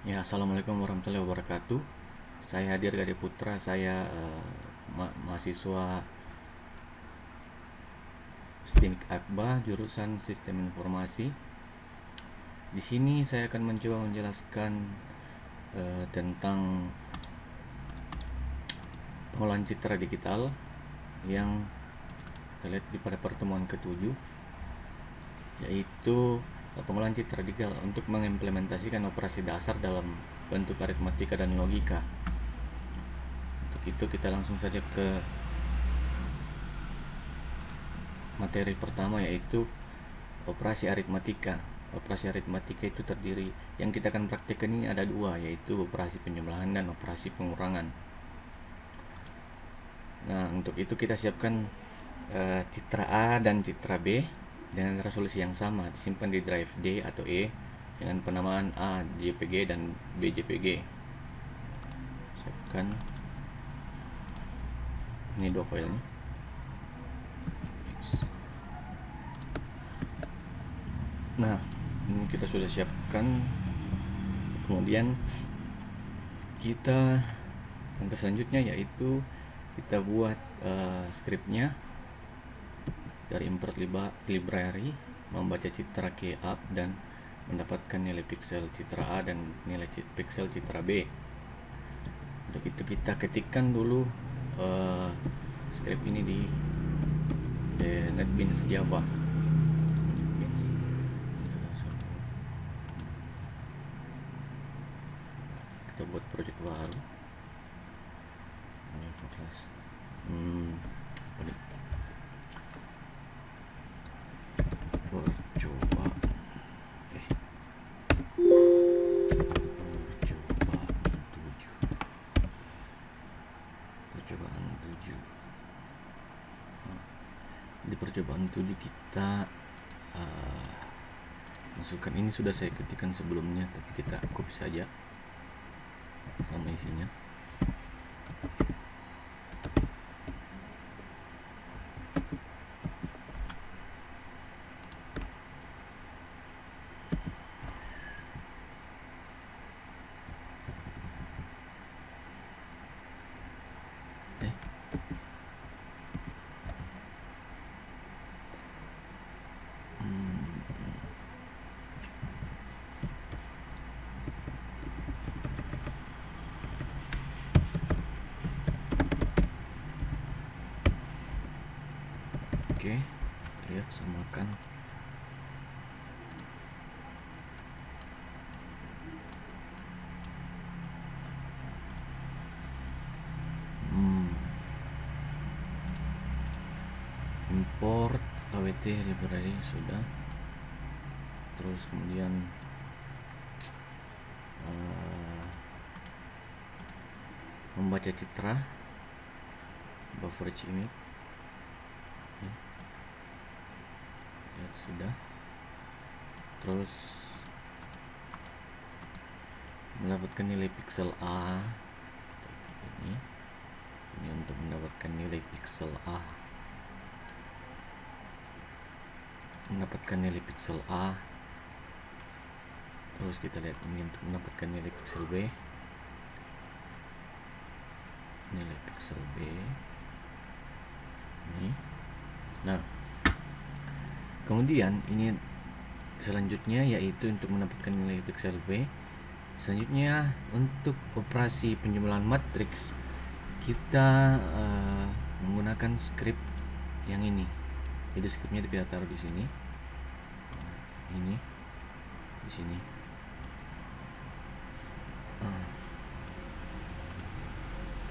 Ya, assalamualaikum warahmatullahi wabarakatuh. Saya Hadir Gade Putra. Saya mahasiswa STIMIK Akbar, jurusan Sistem Informasi. Di sini saya akan mencoba menjelaskan tentang pengolahan citra digital yang terlihat pada pertemuan ke-7, yaitu pengolahan citra digital untuk mengimplementasikan operasi dasar dalam bentuk aritmatika dan logika. Untuk itu kita langsung saja ke materi pertama, yaitu operasi aritmatika. Operasi aritmatika itu terdiri, yang kita akan praktekkan ini ada dua, yaitu operasi penjumlahan dan operasi pengurangan. Nah, untuk itu kita siapkan citra A dan citra B dengan resolusi yang sama, disimpan di drive D atau E dengan penamaan A JPG dan B JPG. Siapkan ini dua filenya. Nah, ini kita sudah siapkan. Kemudian kita langkah selanjutnya yaitu kita buat scriptnya dari import library, membaca citra K-up dan mendapatkan nilai pixel citra A dan nilai pixel citra B. Untuk itu kita ketikkan dulu script ini di NetBeans Java. Kita buat project baru. Ini kelas percoba percobaan 7. Di percobaan 7 kita masukkan, ini sudah saya ketikkan sebelumnya, tapi kita copy saja sama isinya. Oke, lihat, samakan. Import awt library sudah. Terus kemudian membaca citra, buffer image ya, sudah. Terus mendapatkan nilai pixel A, ini untuk mendapatkan nilai pixel A, terus kita lihat ini untuk mendapatkan nilai pixel B, ini. Nah, kemudian ini selanjutnya yaitu untuk mendapatkan nilai pixel B. Selanjutnya untuk operasi penjumlahan matriks kita menggunakan script yang ini. Jadi scriptnya kita taruh di sini, ini di sini.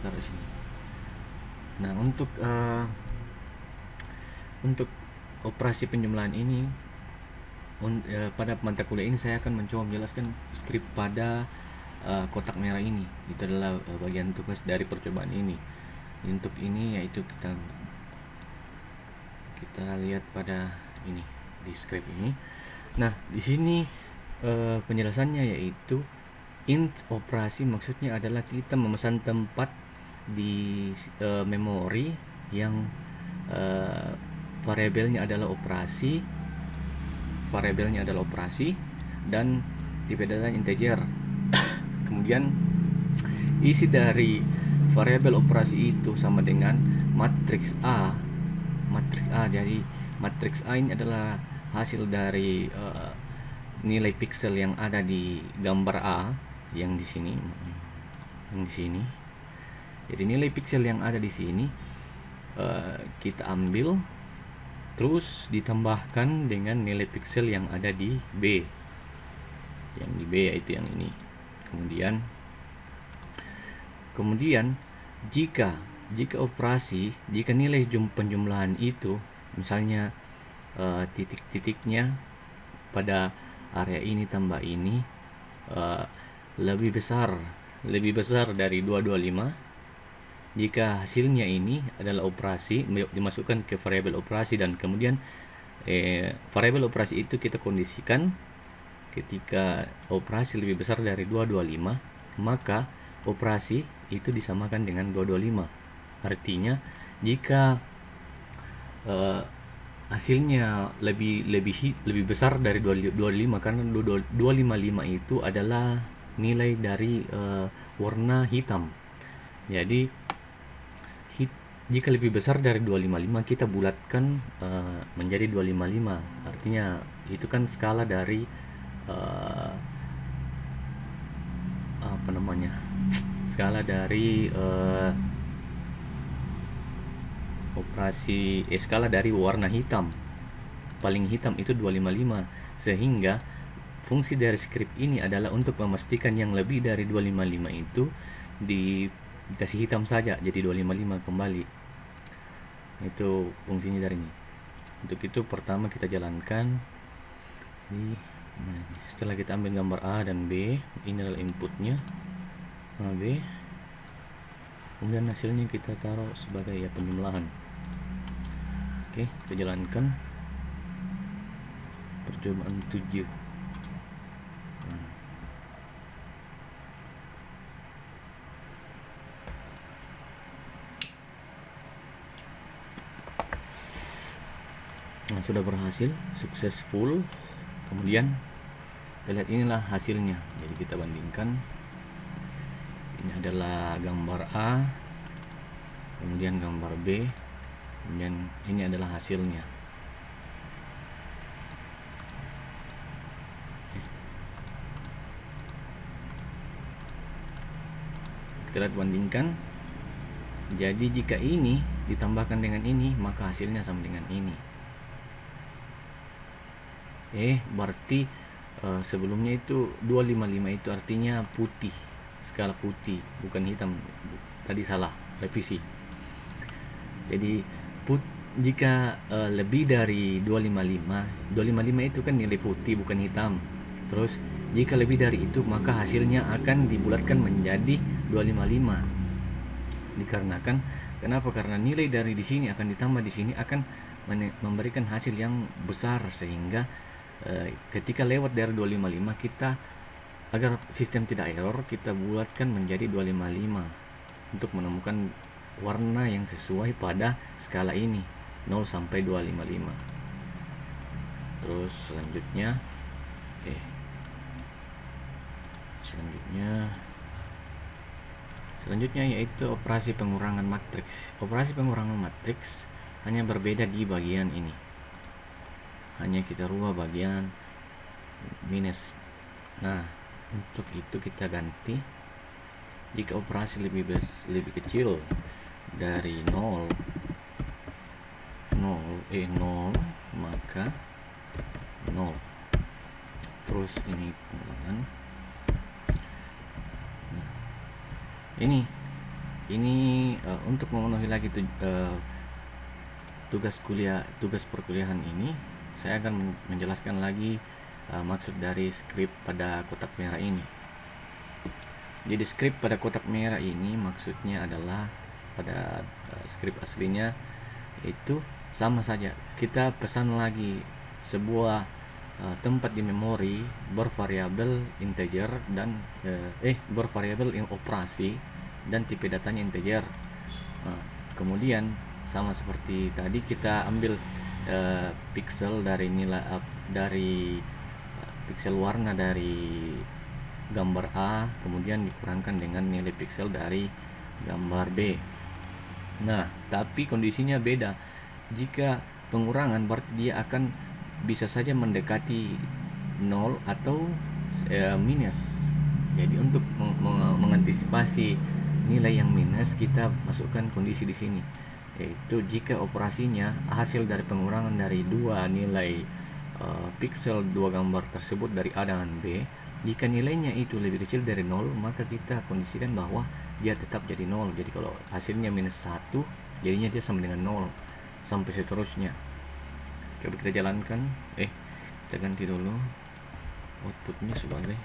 Taruh di sini. Nah, untuk operasi penjumlahan ini pada mata kuliah ini saya akan mencoba menjelaskan script pada kotak merah ini. Itu adalah bagian tugas dari percobaan ini. Untuk ini yaitu kita lihat pada ini di script ini. Nah, di sini penjelasannya yaitu int operasi maksudnya adalah kita memesan tempat di memori yang variabelnya adalah operasi dan tipe data integer. Kemudian isi dari variabel operasi itu sama dengan matriks A. Jadi matriks A ini adalah hasil dari nilai piksel yang ada di gambar A yang di sini. Jadi nilai piksel yang ada di sini kita ambil, terus ditambahkan dengan nilai piksel yang ada di B. Yang di B yaitu yang ini. Kemudian jika nilai penjumlahan itu, misalnya titik-titiknya pada area ini tambah ini lebih besar dari 225, jika hasilnya ini adalah operasi, dimasukkan ke variabel operasi, dan kemudian variabel operasi itu kita kondisikan ketika operasi lebih besar dari 225, maka operasi itu disamakan dengan 225. Artinya jika hasilnya lebih besar dari 225, karena 255 itu adalah nilai dari warna hitam. Jadi jika lebih besar dari 255, kita bulatkan menjadi 255. Artinya itu kan skala dari skala dari warna hitam. Paling hitam itu 255, sehingga fungsi dari script ini adalah untuk memastikan yang lebih dari 255 itu dikasih hitam saja, jadi 255 kembali. Itu fungsinya dari ini. Untuk itu pertama kita jalankan setelah kita ambil gambar A dan B, ini adalah inputnya A, B, kemudian hasilnya kita taruh sebagai penjumlahan. Oke, kita jalankan percobaan 7. Nah, sudah berhasil, successful. Kemudian kita lihat, inilah hasilnya. Jadi kita bandingkan, ini adalah gambar A, kemudian gambar B, kemudian ini adalah hasilnya. Kita lihat, bandingkan. Jadi jika ini ditambahkan dengan ini, maka hasilnya sama dengan ini. Berarti sebelumnya itu 255 itu artinya putih, skala putih, bukan hitam. Tadi salah, revisi. Jadi jika lebih dari 255 itu kan nilai putih, bukan hitam. Terus jika lebih dari itu, maka hasilnya akan dibulatkan menjadi 255. Dikarenakan, kenapa? Karena nilai dari di sini akan ditambah di sini akan memberikan hasil yang besar, sehingga ketika lewat dari 255, kita, agar sistem tidak error, kita bulatkan menjadi 255 untuk menemukan warna yang sesuai pada skala ini, 0 sampai 255. Terus selanjutnya yaitu operasi pengurangan matriks. Operasi pengurangan matriks hanya berbeda di bagian ini. Hanya kita rubah bagian minus. Nah, untuk itu kita ganti, jika operasi lebih kecil dari 0, maka 0. Terus ini pengulangan. Nah, ini untuk memenuhi lagi tugas perkuliahan ini, saya akan menjelaskan lagi maksud dari script pada kotak merah ini. Jadi script pada kotak merah ini maksudnya adalah, pada script aslinya itu sama saja. Kita pesan lagi sebuah tempat di memori bervariabel integer dan bervariabel operasi dan tipe datanya integer. Kemudian sama seperti tadi, kita ambil pixel dari nilai dari pixel warna dari gambar A kemudian dikurangkan dengan nilai piksel dari gambar B. Nah, tapi kondisinya beda. Jika pengurangan berarti dia akan bisa saja mendekati 0 atau minus. Jadi untuk mengantisipasi nilai yang minus, kita masukkan kondisi di sini, yaitu jika operasinya hasil dari pengurangan dari dua nilai pixel dua gambar tersebut dari A dengan B, jika nilainya itu lebih kecil dari 0, maka kita kondisikan bahwa dia tetap jadi 0. Jadi kalau hasilnya minus 1, jadinya dia sama dengan 0 sampai seterusnya. Coba kita jalankan. Kita ganti dulu outputnya sebagai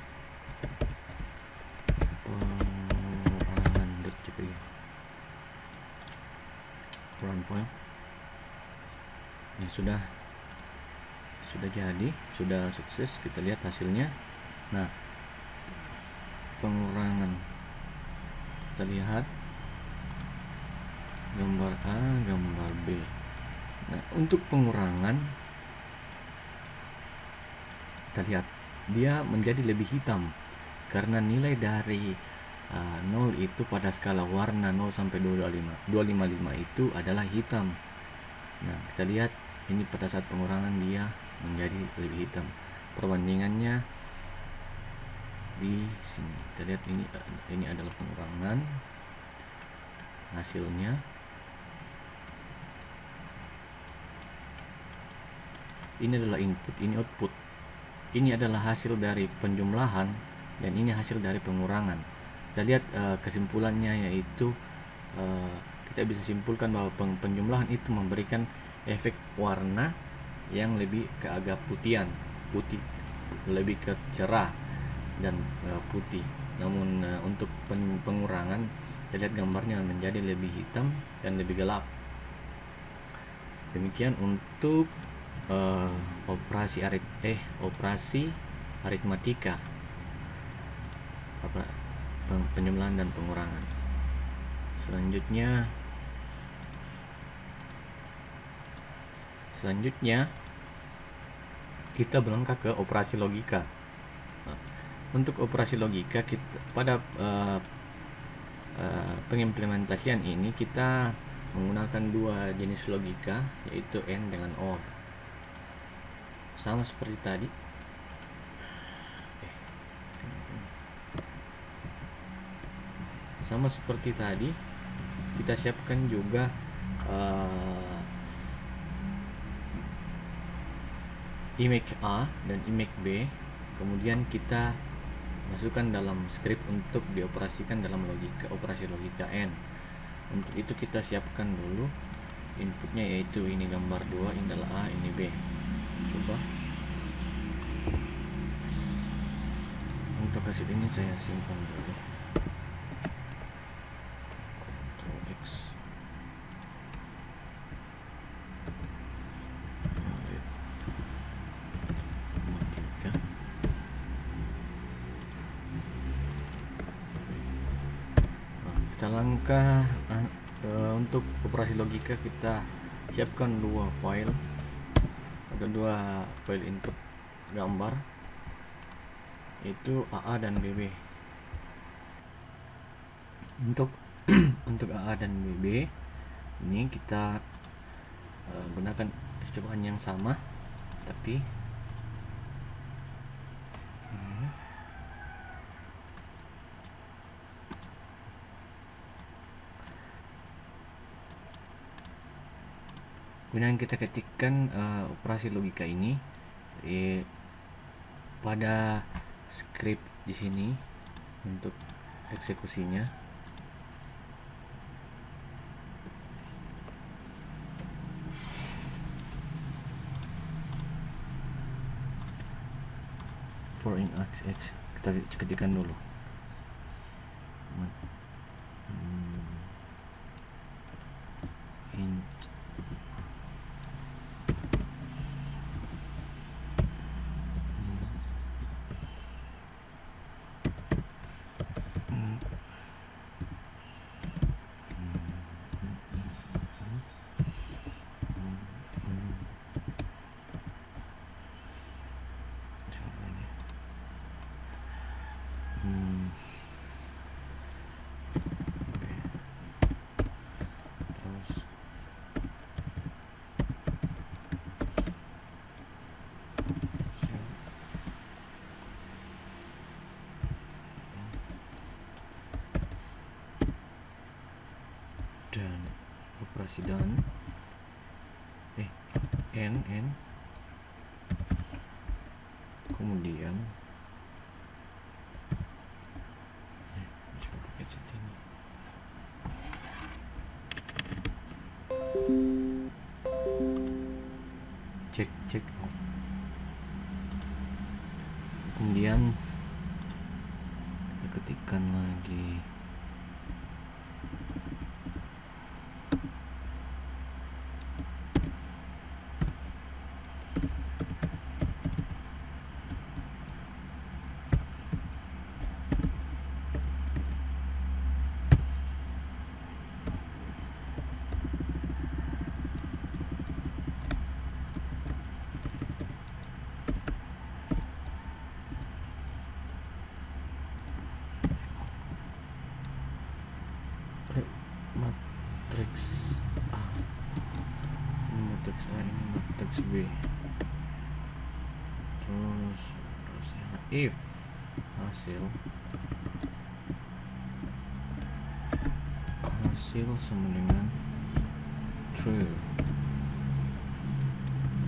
pengurangan .jpg run file. Ini sudah jadi, sudah sukses. Kita lihat hasilnya. Nah, pengurangan, kita lihat gambar A, gambar B. Nah, untuk pengurangan kita lihat dia menjadi lebih hitam karena nilai dari 0 itu pada skala warna 0 sampai 255 itu adalah hitam. Nah, kita lihat ini pada saat pengurangan dia menjadi lebih hitam. Perbandingannya di sini. Kita lihat ini adalah pengurangan hasilnya. Ini adalah input, ini output. Ini adalah hasil dari penjumlahan dan ini hasil dari pengurangan. Kita lihat kesimpulannya, yaitu kita bisa simpulkan bahwa penjumlahan itu memberikan efek warna yang lebih ke agak putih, lebih ke cerah dan putih. Namun untuk pengurangan, kita lihat gambarnya menjadi lebih hitam dan lebih gelap. Demikian untuk operasi aritmatika, penjumlahan dan pengurangan. Selanjutnya kita berangkat ke operasi logika. Nah, untuk operasi logika pada pengimplementasian ini kita menggunakan dua jenis logika, yaitu AND dengan OR. Sama seperti tadi. Kita siapkan juga image A dan image B, kemudian kita masukkan dalam script untuk dioperasikan dalam operasi logika AND. Untuk itu kita siapkan dulu inputnya, yaitu ini gambar 2, ini adalah A, ini B. Coba untuk hasil ini saya simpan dulu. Ctrl X. Kita langkah untuk operasi logika, kita siapkan dua file. Ada dua file input gambar, yaitu AA dan BB. Untuk AA dan BB ini kita gunakan percobaan yang sama, tapi kemudian kita ketikkan operasi logika ini pada script di sini untuk eksekusinya. For in x kita ketikkan dulu. Int operasi dan n kemudian coba pakai set ini. Cek kemudian kita ketikkan lagi matriks A, ini matriks A, ini matriks B, terus if hasil sama dengan true,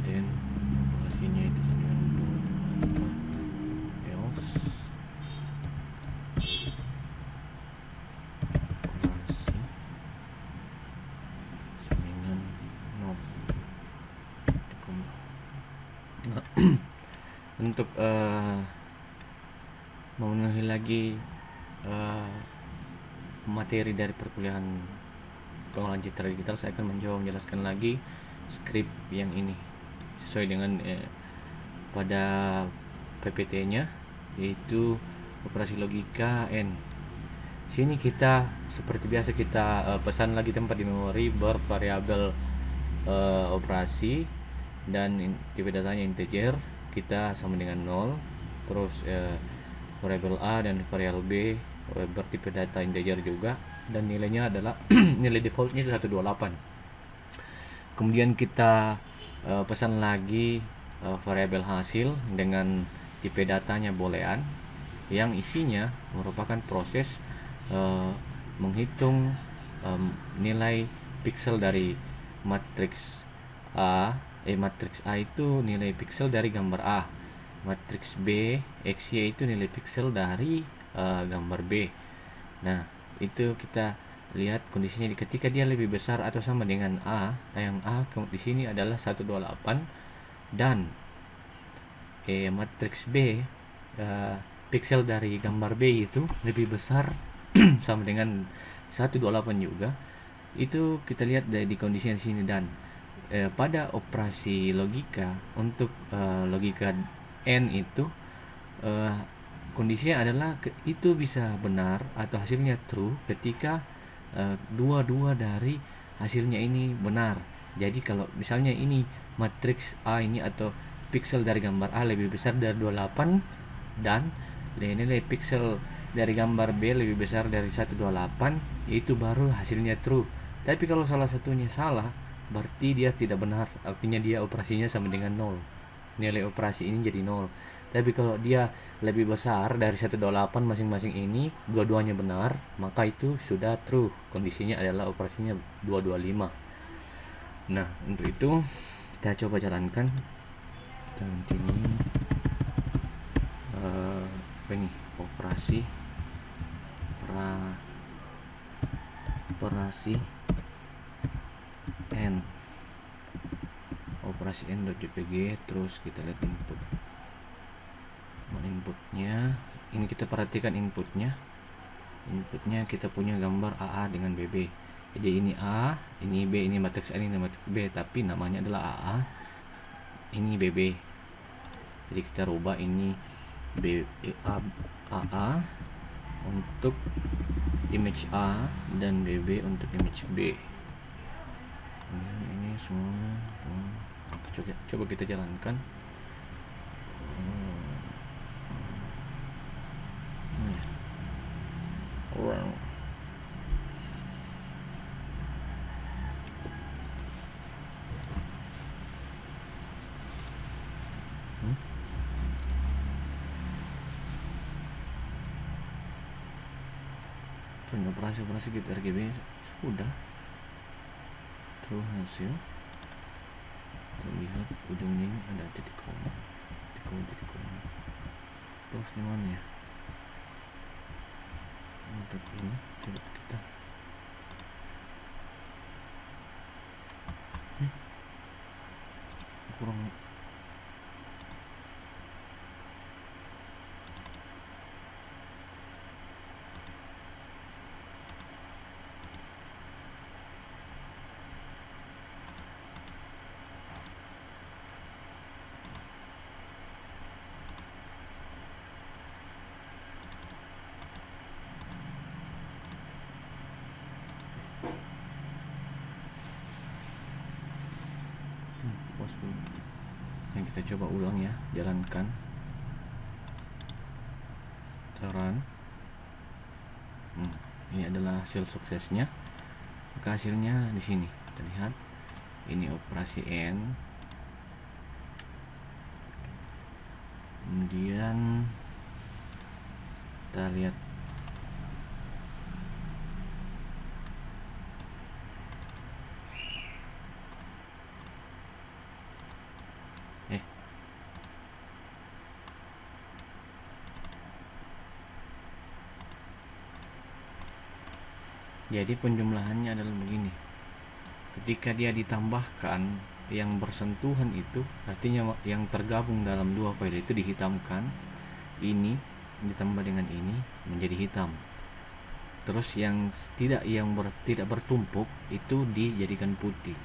dan operasinya itu sama dengan else operasi sama dengan no. Nah, untuk memenuhi lagi materi dari perkuliahan pengolahan citra digital, saya akan mencoba menjelaskan lagi skrip yang ini sesuai dengan pada PPT-nya, yaitu operasi logika N. Sini kita seperti biasa kita pesan lagi tempat di memori bervariabel operasi dan tipe datanya integer, kita sama dengan 0, terus variabel A dan variabel B bertipe data integer juga, dan nilainya adalah nilai defaultnya 128. Kemudian kita pesan lagi variabel hasil dengan tipe datanya boolean yang isinya merupakan proses menghitung nilai piksel dari matriks A. Matriks A itu nilai piksel dari gambar A, matriks B XY itu nilai piksel dari gambar B. Nah, itu kita lihat kondisinya ketika dia lebih besar atau sama dengan A, yang A di sini adalah 128, dan matriks B piksel dari gambar B itu lebih besar sama dengan 128 juga. Itu kita lihat di kondisi di sini, dan pada operasi logika untuk logika N itu kondisinya adalah itu bisa benar atau hasilnya true ketika dua-dua dari hasilnya ini benar. Jadi kalau misalnya ini matriks A ini atau piksel dari gambar A lebih besar dari 28 dan nilai piksel dari gambar B lebih besar dari 128, itu baru hasilnya true. Tapi kalau salah satunya salah, berarti dia tidak benar, artinya dia operasinya sama dengan 0, nilai operasi ini jadi 0. Tapi kalau dia lebih besar dari 128 masing-masing ini, dua-duanya benar, maka itu sudah true, kondisinya adalah operasinya 225. Nah, untuk itu kita coba jalankan. Kita nanti ini apa ini, operasi N, operasi N.jpg. Terus kita lihat inputnya. Ini kita perhatikan inputnya kita punya gambar AA dengan BB. Jadi ini A, ini B, ini matriks A, ini matriks B, tapi namanya adalah AA, ini BB. Jadi kita rubah ini AA untuk image A dan BB untuk image B. Ini semua coba kita jalankan. Wow. Operasi kita RGB sudah. true hasil. Kita lihat ujungnya ini ada titik koma, titik koma. Terus di mana ya? Untuk ini coba kita kurang. Yang kita coba ulang ya, jalankan run. Ini adalah hasil suksesnya. Maka hasilnya di sini kita lihat, ini operasi N, kemudian kita lihat jadi penjumlahannya adalah begini. Ketika dia ditambahkan yang bersentuhan itu artinya yang tergabung dalam dua file itu dihitamkan, ini ditambah dengan ini menjadi hitam. Terus yang tidak bertumpuk itu dijadikan putih.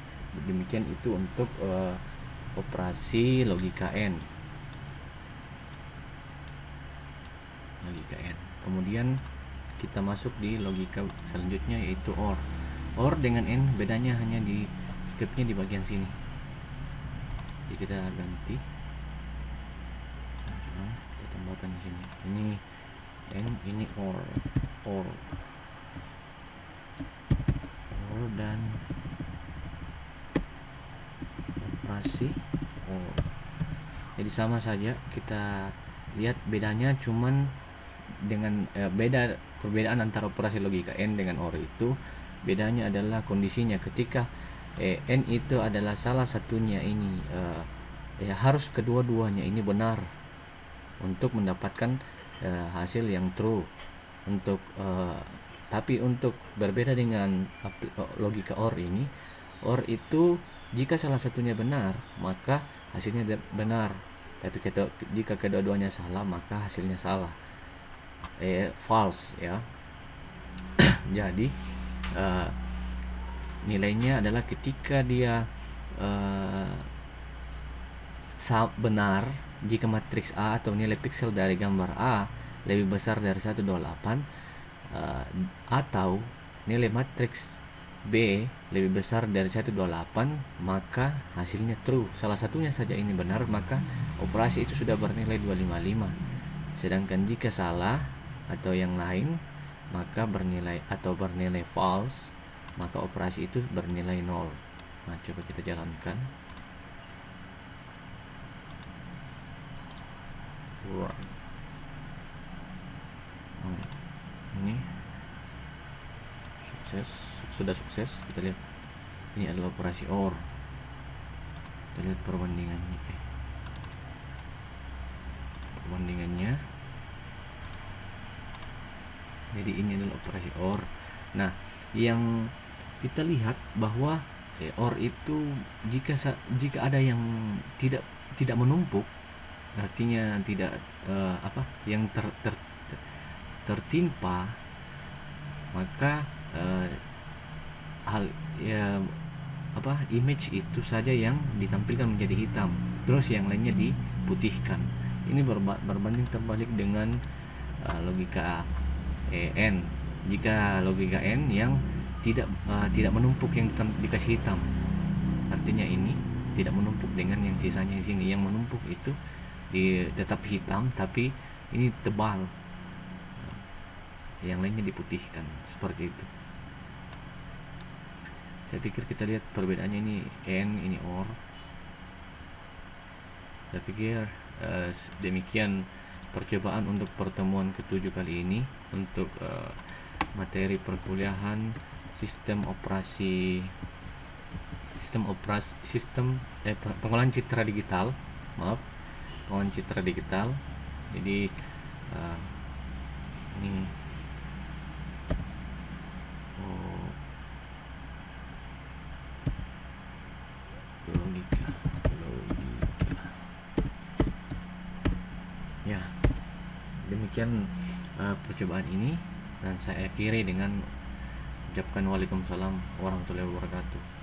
Demikian itu untuk operasi logika N. Kemudian kita masuk di logika selanjutnya, yaitu OR. OR dengan N bedanya hanya di stepnya di bagian sini. Jadi kita ganti, kita tambahkan di sini. Ini N, ini OR dan operasi OR. Jadi sama saja, kita lihat bedanya cuman dengan perbedaan antara operasi logika N dengan OR itu bedanya adalah kondisinya. Ketika N itu adalah salah satunya ini harus kedua-duanya ini benar untuk mendapatkan hasil yang true. Tapi untuk berbeda dengan logika OR ini, OR itu jika salah satunya benar maka hasilnya benar, tapi jika kedua-duanya salah maka hasilnya salah, false ya. Jadi nilainya adalah ketika dia benar jika matriks A atau nilai piksel dari gambar A lebih besar dari 128, atau nilai matriks B lebih besar dari 128, maka hasilnya true. Salah satunya saja ini benar, maka operasi itu sudah bernilai 255. Sedangkan jika salah atau yang lain maka bernilai false, maka operasi itu bernilai 0. Nah, coba kita jalankan. Ini sudah sukses. Kita lihat ini adalah operasi OR. Kita lihat perbandingannya. Jadi ini adalah operasi OR. Nah, yang kita lihat bahwa OR itu jika ada yang tidak menumpuk, artinya tidak yang tertimpa, maka image itu saja yang ditampilkan menjadi hitam, terus yang lainnya diputihkan. Ini berbanding terbalik dengan logika N. Jika logika N yang tidak menumpuk yang dikasih hitam, artinya ini tidak menumpuk dengan yang sisanya di sini. Yang menumpuk itu tetap hitam, tapi ini tebal, yang lainnya diputihkan, seperti itu. Saya pikir kita lihat perbedaannya, ini N, ini OR. Saya pikir demikian percobaan untuk pertemuan ke-7 kali ini untuk materi perkuliahan sistem operasi pengolahan citra digital, maaf, pengolahan citra digital. Jadi ini logika ya. Demikian percobaan ini, dan saya akhiri dengan ucapkan waalaikumsalam warahmatullahi wabarakatuh.